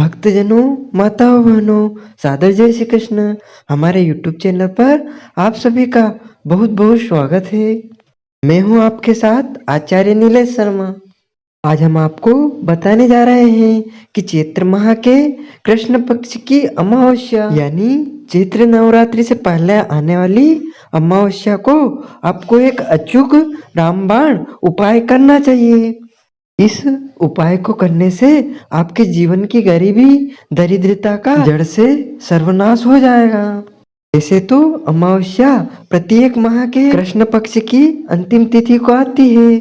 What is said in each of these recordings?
भक्तजनों, माताओं, बहनों, सादर जय श्री कृष्ण। हमारे YouTube चैनल पर आप सभी का बहुत बहुत स्वागत है। मैं हूं आपके साथ आचार्य नीलेश शर्मा। आज हम आपको बताने जा रहे हैं कि चैत्र माह के कृष्ण पक्ष की अमावस्या यानी चैत्र नवरात्रि से पहले आने वाली अमावस्या को आपको एक अचूक रामबाण उपाय करना चाहिए। इस उपाय को करने से आपके जीवन की गरीबी दरिद्रता का जड़ से सर्वनाश हो जाएगा। वैसे तो अमावस्या प्रत्येक माह के कृष्ण पक्ष की अंतिम तिथि को आती है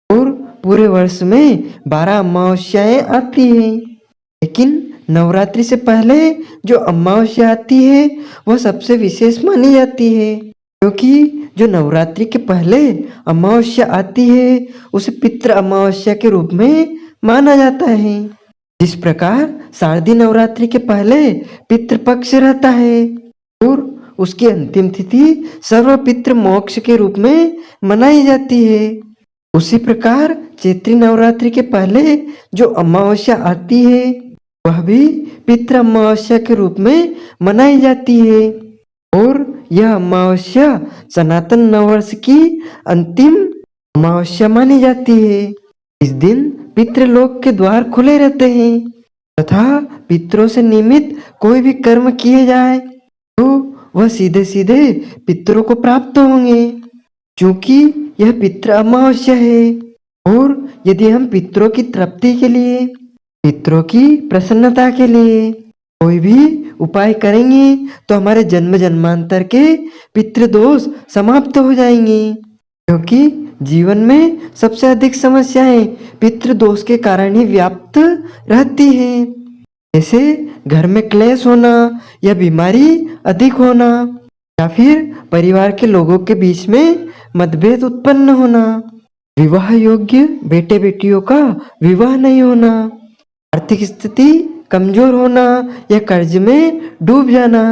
और पूरे वर्ष में 12 अमावस्याएं आती हैं। लेकिन नवरात्रि से पहले जो अमावस्या आती है वह सबसे विशेष मानी जाती है, क्योंकि जो नवरात्रि के पहले अमावस्या आती है उसे पितृ अमावस्या के रूप में माना जाता है। जिस प्रकार शारदीय नवरात्रि के पहले पितृपक्ष रहता है और उसकी अंतिम तिथि सर्व पितृ मोक्ष के रूप में मनाई जाती है, उसी प्रकार चैत्री नवरात्रि के पहले जो अमावस्या आती है वह भी पितृ अमावस्या के रूप में मनाई जाती है और यह अमावस्या सनातन नववर्ष की अंतिम अमावस्या मानी जाती है। इस दिन पितृलोक के द्वार खुले रहते हैं तथा पितरों से निमित्त कोई भी कर्म किए जाए तो वह सीधे सीधे पितरों को प्राप्त होंगे, क्योंकि यह पितृ अमावस्या है। और यदि हम पितरों की तृप्ति के लिए, पितरों की प्रसन्नता के लिए कोई भी उपाय करेंगे तो हमारे जन्म जन्मांतर के पितृदोष समाप्त हो जाएंगे, क्योंकि जीवन में सबसे अधिक समस्याएं पितृदोष के कारण ही व्याप्त रहती हैं। जैसे घर में क्लेश होना या बीमारी अधिक होना या फिर परिवार के लोगों के बीच में मतभेद उत्पन्न होना, विवाह योग्य बेटे बेटियों का विवाह नहीं होना, आर्थिक स्थिति कमजोर होना या कर्ज में डूब जाना,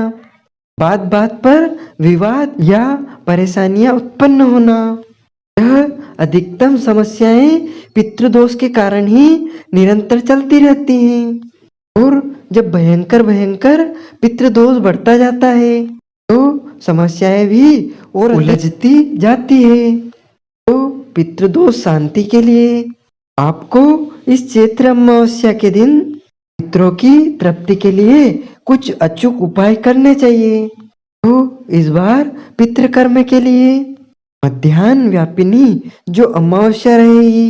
बात बात पर विवाद या परेशानियां उत्पन्न होना, यह अधिकतम समस्याएं पितृदोष के कारण ही निरंतर चलती रहती हैं। और जब भयंकर भयंकर पितृदोष बढ़ता जाता है तो समस्याएं भी और उलझती जाती है। तो पितृदोष शांति के लिए आपको इस चैत्र अमावस्या के दिन पितरों की तृप्ति के लिए कुछ अचूक उपाय करने चाहिए। तो इस बार पितृकर्म के लिए मध्याह्न व्यापिनी जो अमावस्या रहेगी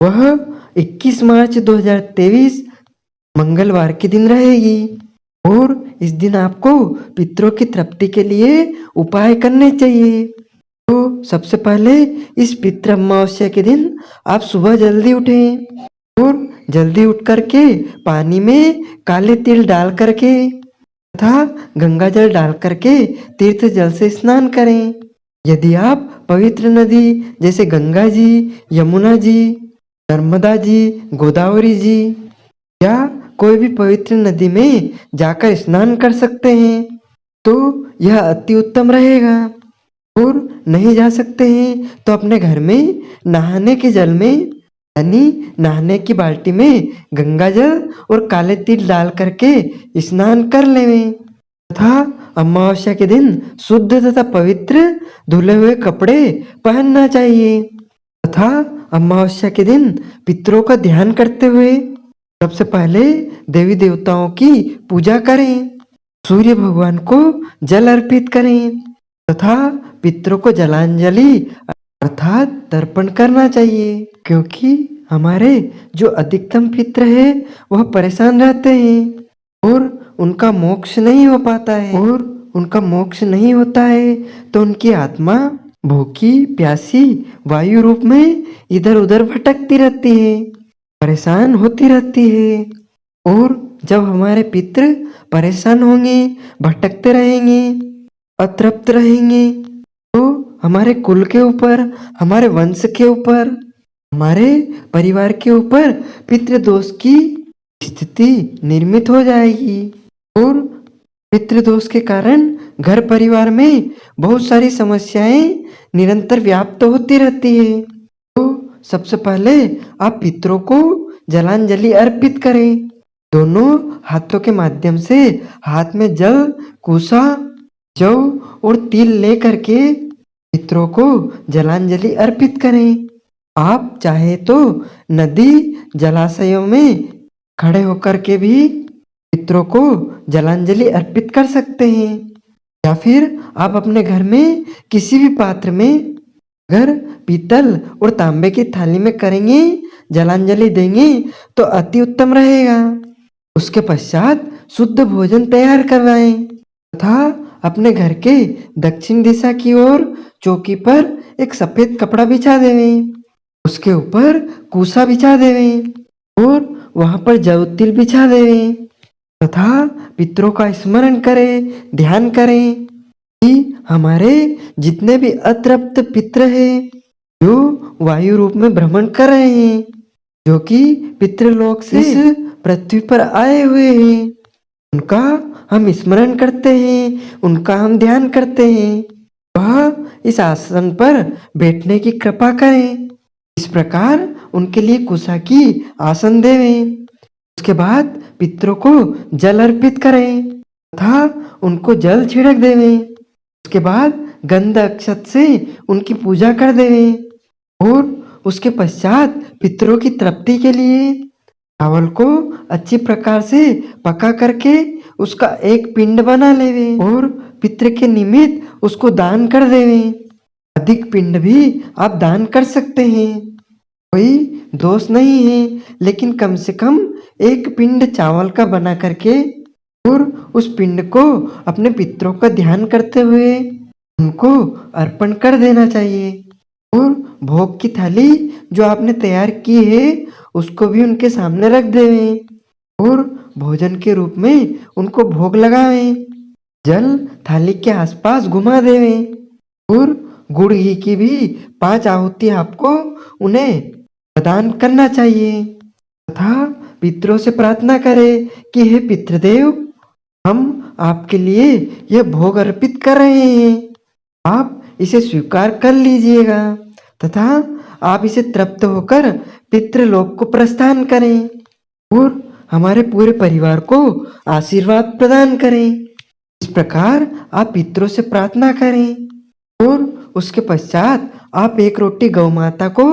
वह 21 मार्च 2023 मंगलवार के दिन रहेगी और इस दिन आपको पितरों की तृप्ति के लिए उपाय करने चाहिए। तो सबसे पहले इस पितृ अमावस्या के दिन आप सुबह जल्दी उठें और जल्दी उठ करके पानी में काले तिल डाल करके तथा गंगा जल डाल करके तीर्थ जल से स्नान करें। यदि आप पवित्र नदी जैसे गंगा जी, यमुना जी, नर्मदा जी, गोदावरी जी या कोई भी पवित्र नदी में जाकर स्नान कर सकते हैं तो यह अति उत्तम रहेगा। और नहीं जा सकते हैं तो अपने घर में नहाने के जल में यानी नहाने की बाल्टी में गंगा जल और काले तिल डाल करके स्नान कर लें तथा अमावस्या के दिन शुद्ध तथा पवित्र धुले हुए कपड़े पहनना चाहिए तथा अमावस्या के दिन पितरों का ध्यान करते हुए सबसे पहले देवी देवताओं की पूजा करें, सूर्य भगवान को जल अर्पित करें तथा पितरों को जलांजलि अर्थात तर्पण करना चाहिए, क्योंकि हमारे जो अधिकतम पितर है वह परेशान रहते हैं और उनका मोक्ष नहीं हो पाता है और उनका मोक्ष नहीं होता है तो उनकी आत्मा भूखी प्यासी वायु रूप में इधर उधर भटकती रहती है, परेशान होती रहती है। और जब हमारे पितर परेशान होंगे, भटकते रहेंगे, अतृप्त रहेंगे तो हमारे कुल के ऊपर, हमारे वंश के ऊपर, हमारे परिवार के ऊपर पितृदोष की स्थिति निर्मित हो जाएगी और पितृदोष के कारण घर परिवार में बहुत सारी समस्याएं निरंतर व्याप्त होती रहती है। तो सबसे पहले आप पितरों को जलांजलि अर्पित करें दोनों हाथों के माध्यम से हाथ में जल, कुसा, जौ और तिल लेकर के पितरों को जलांजलि अर्पित करें। आप चाहे तो नदी, जलाशयों में खड़े होकर के भी पितरों को जलांजलि अर्पित कर सकते हैं, या फिर आप अपने घर में किसी भी पात्र में अगर पीतल और तांबे की थाली में करेंगे, जलांजलि देंगे तो अति उत्तम रहेगा। उसके पश्चात शुद्ध भोजन तैयार करवाएं तथा अपने घर के दक्षिण दिशा की ओर चौकी पर एक सफेद कपड़ा बिछा देवें। उसके ऊपर कुसा बिछा देवें और वहां पर जव तिल बिछा देवें तथा पितरों का स्मरण करें, ध्यान करें कि हमारे जितने भी अतृप्त पितर हैं जो वायु रूप में भ्रमण कर रहे हैं, जो कि पितृलोक से इस पृथ्वी पर आए हुए हैं, उनका हम स्मरण करते हैं, उनका हम ध्यान करते हैं। वह इस आसन पर बैठने की कृपा करें। इस प्रकार उनके लिए कुशा की आसन देवें। उसके बाद पितरों को जल अर्पित करें तथा उनको जल छिड़क देवें। उसके बाद गंध अक्षत से उनकी पूजा कर देवें और उसके पश्चात पितरों की तृप्ति के लिए चावल को अच्छी प्रकार से पका करके उसका एक पिंड बना लेवे और पितृ के निमित्त उसको दान कर देवे। अधिक पिंड भी आप दान कर सकते हैं, कोई दोष नहीं है, लेकिन कम से कम एक पिंड चावल का बना करके और उस पिंड को अपने पितरों का ध्यान करते हुए उनको अर्पण कर देना चाहिए। और भोग की थाली जो आपने तैयार की है उसको भी उनके सामने रख देवें और भोजन के रूप में उनको भोग लगावें। जल थाली के आसपास घुमा देवें और गुड़ घी की भी 5 आहुति आपको उन्हें प्रदान करना चाहिए तथा पितरों से प्रार्थना करें कि हे पितृदेव, हम आपके लिए यह भोग अर्पित कर रहे हैं, आप इसे स्वीकार कर लीजिएगा तथा आप इसे तृप्त होकर पितृलोक को प्रस्थान करें और हमारे पूरे परिवार को आशीर्वाद प्रदान करें। इस प्रकार आप पितरों से प्रार्थना करें और उसके पश्चात आप एक रोटी गौ माता को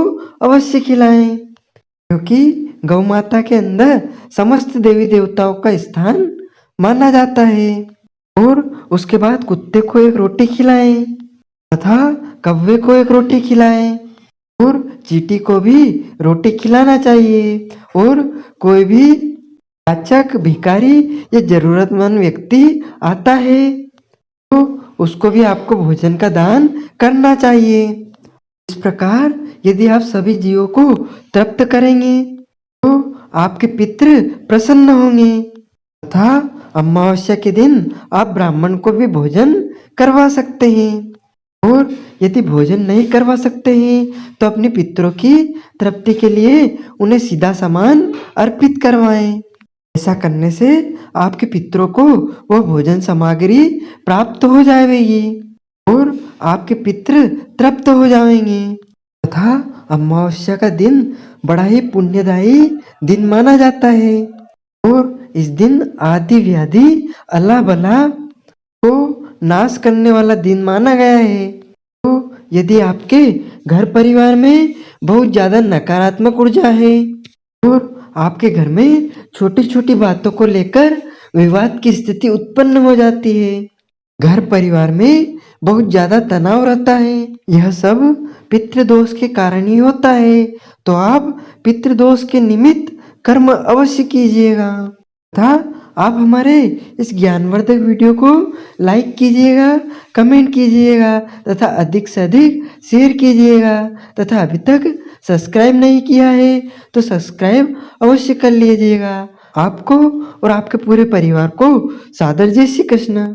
अवश्य खिलाएं, क्योंकि गौ माता के अंदर समस्त देवी देवताओं का स्थान माना जाता है। और उसके बाद कुत्ते को एक रोटी खिलाएं तथा कौवे को एक रोटी खिलाएं और चींटी को भी रोटी खिलाना चाहिए। और कोई भी याचक, भिखारी या जरूरतमंद व्यक्ति आता है तो उसको भी आपको भोजन का दान करना चाहिए। इस प्रकार यदि आप सभी जीवों को तृप्त करेंगे तो आपके पितृ प्रसन्न होंगे तथा अमावस्या के दिन आप ब्राह्मण को भी भोजन करवा सकते हैं। और यदि भोजन नहीं करवा सकते हैं तो अपने पितरों की तृप्ति के लिए उन्हें सीधा सामान अर्पित करवाएं। ऐसा करने से आपके पितरों को वह भोजन सामग्री प्राप्त हो जाएगी और आपके पितृ तृप्त हो जाएंगे तथा अमावस्या का दिन बड़ा ही पुण्यदायी दिन माना जाता है और इस दिन आदि व्याधि अल्लाह बला को नाश करने वाला दिन माना गया है। तो यदि आपके घर परिवार में बहुत ज्यादा नकारात्मक ऊर्जा है और आपके घर में छोटी छोटी बातों को लेकर विवाद की स्थिति उत्पन्न हो जाती है, घर परिवार में बहुत ज्यादा तनाव रहता है, यह सब पितृदोष के कारण ही होता है। तो आप पितृदोष के निमित्त कर्म अवश्य कीजिएगा तथा आप हमारे इस ज्ञानवर्धक वीडियो को लाइक कीजिएगा, कमेंट कीजिएगा तथा अधिक से अधिक शेयर कीजिएगा तथा अभी तक सब्सक्राइब नहीं किया है तो सब्सक्राइब अवश्य कर लीजिएगा। आपको और आपके पूरे परिवार को सादर जय श्री कृष्ण।